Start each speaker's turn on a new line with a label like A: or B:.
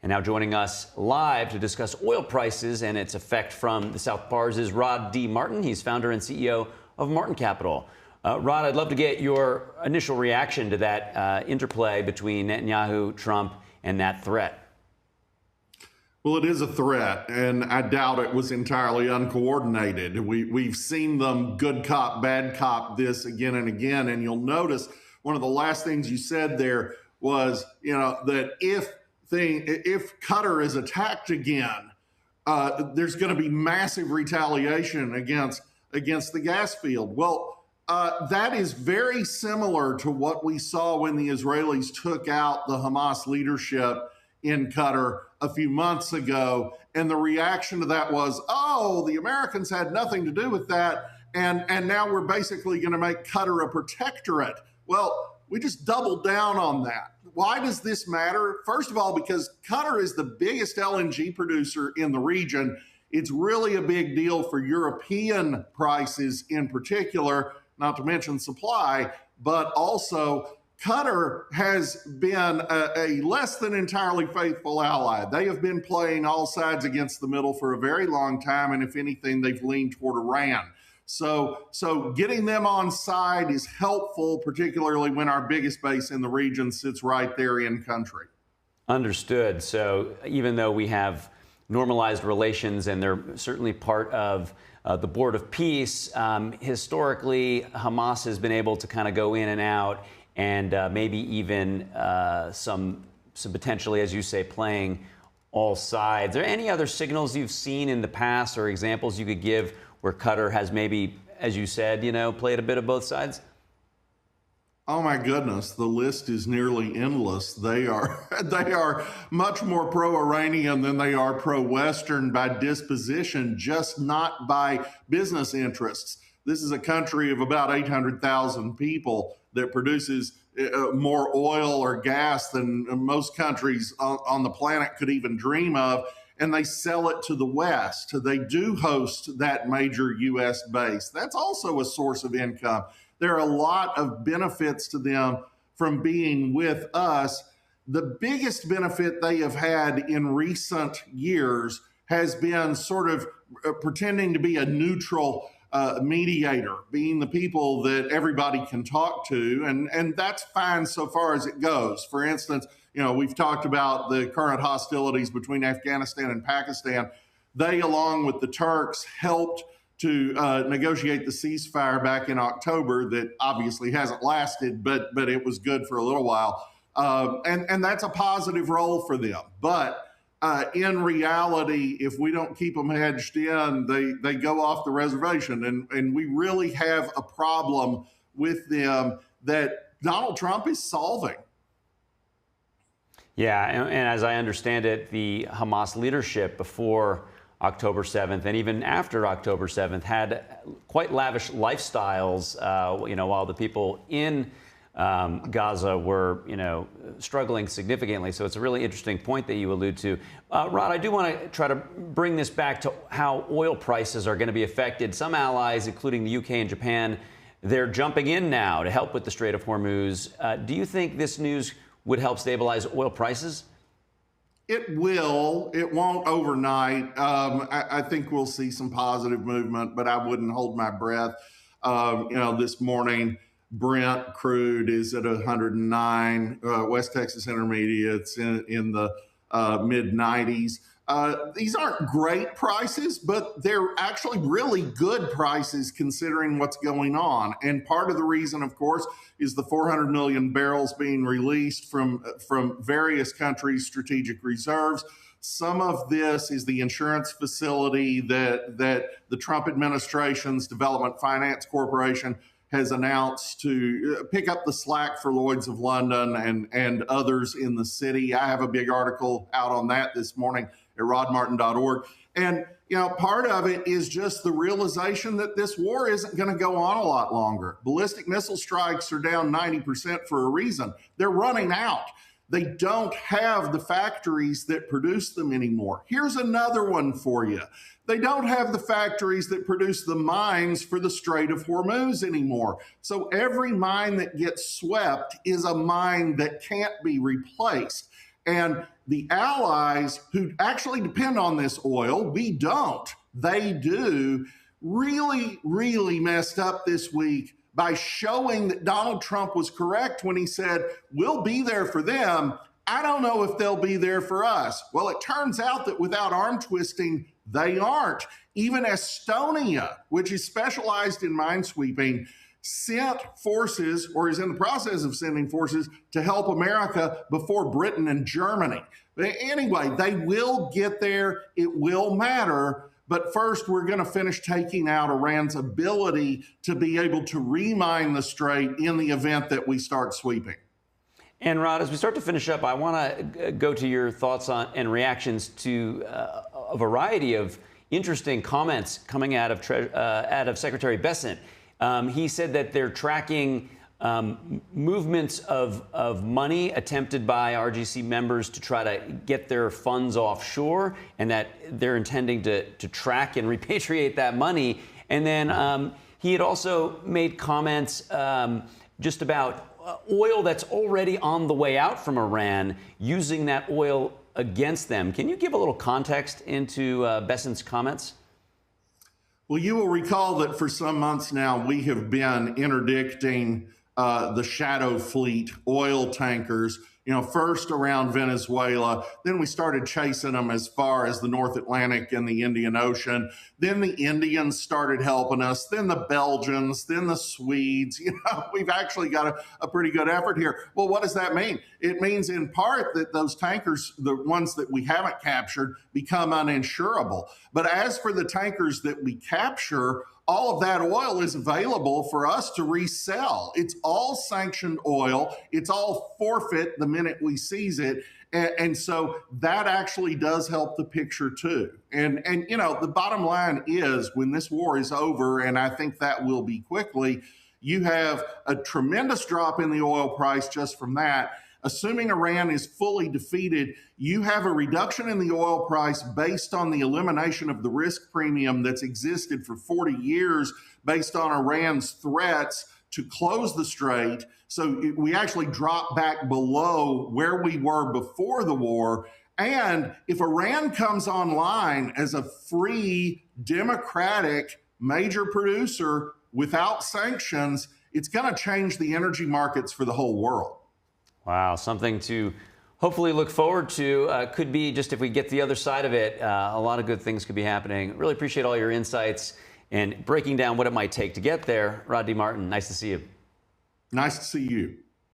A: And now joining us live to discuss oil prices and its effect from the South Pars is Rod D. Martin. He's founder and CEO of Martin Capital. Rod, I'd love to get your initial reaction to that interplay between Netanyahu, Trump, and that threat.
B: Well, it is a threat, and I doubt it was entirely uncoordinated. We've seen them good cop, bad cop this again and again, and you'll notice one of the last things you said there was, that if Qatar is attacked again, there's going to be massive retaliation against the gas field. Well, that is very similar to what we saw when the Israelis took out the Hamas leadership in Qatar a few months ago. And the reaction to that was, oh, the Americans had nothing to do with that. And now we're basically going to make Qatar a protectorate. Well, we just doubled down on that. Why does this matter? First of all, because Qatar is the biggest LNG producer in the region. It's really a big deal for European prices in particular, not to mention supply, but also Qatar has been a less than entirely faithful ally. They have been playing all sides against the middle for a very long time, and if anything, they've leaned toward Iran. So getting them on side is helpful, particularly when our biggest base in the region sits right there in country.
A: Understood. So even though we have normalized relations and they're certainly part of the Board of Peace, historically, Hamas has been able to kind of go in and out and maybe even some potentially, as you say, playing all sides. Are there any other signals you've seen in the past or examples you could give where Qatar has maybe, as you said, played a bit of both sides?
B: Oh my goodness, the list is nearly endless. They are much more pro-Iranian than they are pro-Western by disposition, just not by business interests. This is a country of about 800,000 people that produces more oil or gas than most countries on the planet could even dream of, and they sell it to the West. They do host that major U.S. base. That's also a source of income. There are a lot of benefits to them from being with us. The biggest benefit they have had in recent years has been sort of pretending to be a neutral mediator, being the people that everybody can talk to, and that's fine so far as it goes. For instance, we've talked about the current hostilities between Afghanistan and Pakistan. They, along with the Turks, helped to negotiate the ceasefire back in October that obviously hasn't lasted, but it was good for a little while. And that's a positive role for them. But in reality, if we don't keep them hedged in, they go off the reservation. And we really have a problem with them that Donald Trump is solving.
A: Yeah, and as I understand it, the Hamas leadership before October 7th and even after October 7th had quite lavish lifestyles, while the people in Gaza were, struggling significantly. So it's a really interesting point that you allude to. Rod, I do want to try to bring this back to how oil prices are going to be affected. Some allies, including the UK and Japan, they're jumping in now to help with the Strait of Hormuz. Do you think this news would help stabilize oil prices?
B: It will. It won't overnight. I think we'll see some positive movement, but I wouldn't hold my breath. This morning, Brent crude is at 109. West Texas Intermediate's in the mid 90s. These aren't great prices, but they're actually really good prices considering what's going on. And part of the reason, of course, is the 400 million barrels being released from various countries' strategic reserves. Some of this is the insurance facility that the Trump administration's Development Finance Corporation has announced to pick up the slack for Lloyd's of London and others in the city. I have a big article out on that this morning at rodmartin.org. And, part of it is just the realization that this war isn't going to go on a lot longer. Ballistic missile strikes are down 90% for a reason. They're running out. They don't have the factories that produce them anymore. Here's another one for you. They don't have the factories that produce the mines for the Strait of Hormuz anymore. So every mine that gets swept is a mine that can't be replaced. And the allies who actually depend on this oil, we don't, they do, really messed up this week by showing that Donald Trump was correct when he said, we'll be there for them. I don't know if they'll be there for us. Well, it turns out that without arm twisting, they aren't. Even Estonia, which is specialized in minesweeping, sent forces, or is in the process of sending forces, to help America before Britain and Germany. But anyway, they will get there. It will matter. But first, we're going to finish taking out Iran's ability to be able to remine the strait in the event that we start sweeping.
A: And Rod, as we start to finish up, I want to go to your thoughts on and reactions to a variety of interesting comments coming out of Secretary Bessent. He said that they're tracking movements of money attempted by RGC members to try to get their funds offshore, and that they're intending to track and repatriate that money. And then he had also made comments just about oil that's already on the way out from Iran, using that oil against them. Can you give a little context into Bessent's comments?
B: Well, you will recall that for some months now, we have been interdicting the shadow fleet oil tankers, first around Venezuela. Then we started chasing them as far as the North Atlantic and the Indian Ocean. Then the Indians started helping us. Then the Belgians, then the Swedes. We've actually got a pretty good effort here. Well, what does that mean? It means in part that those tankers, the ones that we haven't captured, become uninsurable. But as for the tankers that we capture, all of that oil is available for us to resell. It's all sanctioned oil. It's all forfeit the minute we seize it. And so that actually does help the picture too. And the bottom line is, when this war is over, and I think that will be quickly, you have a tremendous drop in the oil price just from that. Assuming Iran is fully defeated, you have a reduction in the oil price based on the elimination of the risk premium that's existed for 40 years based on Iran's threats to close the strait. So we actually drop back below where we were before the war. And if Iran comes online as a free, democratic major producer without sanctions, it's going to change the energy markets for the whole world.
A: Wow, something to hopefully look forward to. Could be, just if we get the other side of it, a lot of good things could be happening. Really appreciate all your insights and breaking down what it might take to get there. Rod D. Martin, nice to see you.
B: Nice to see you.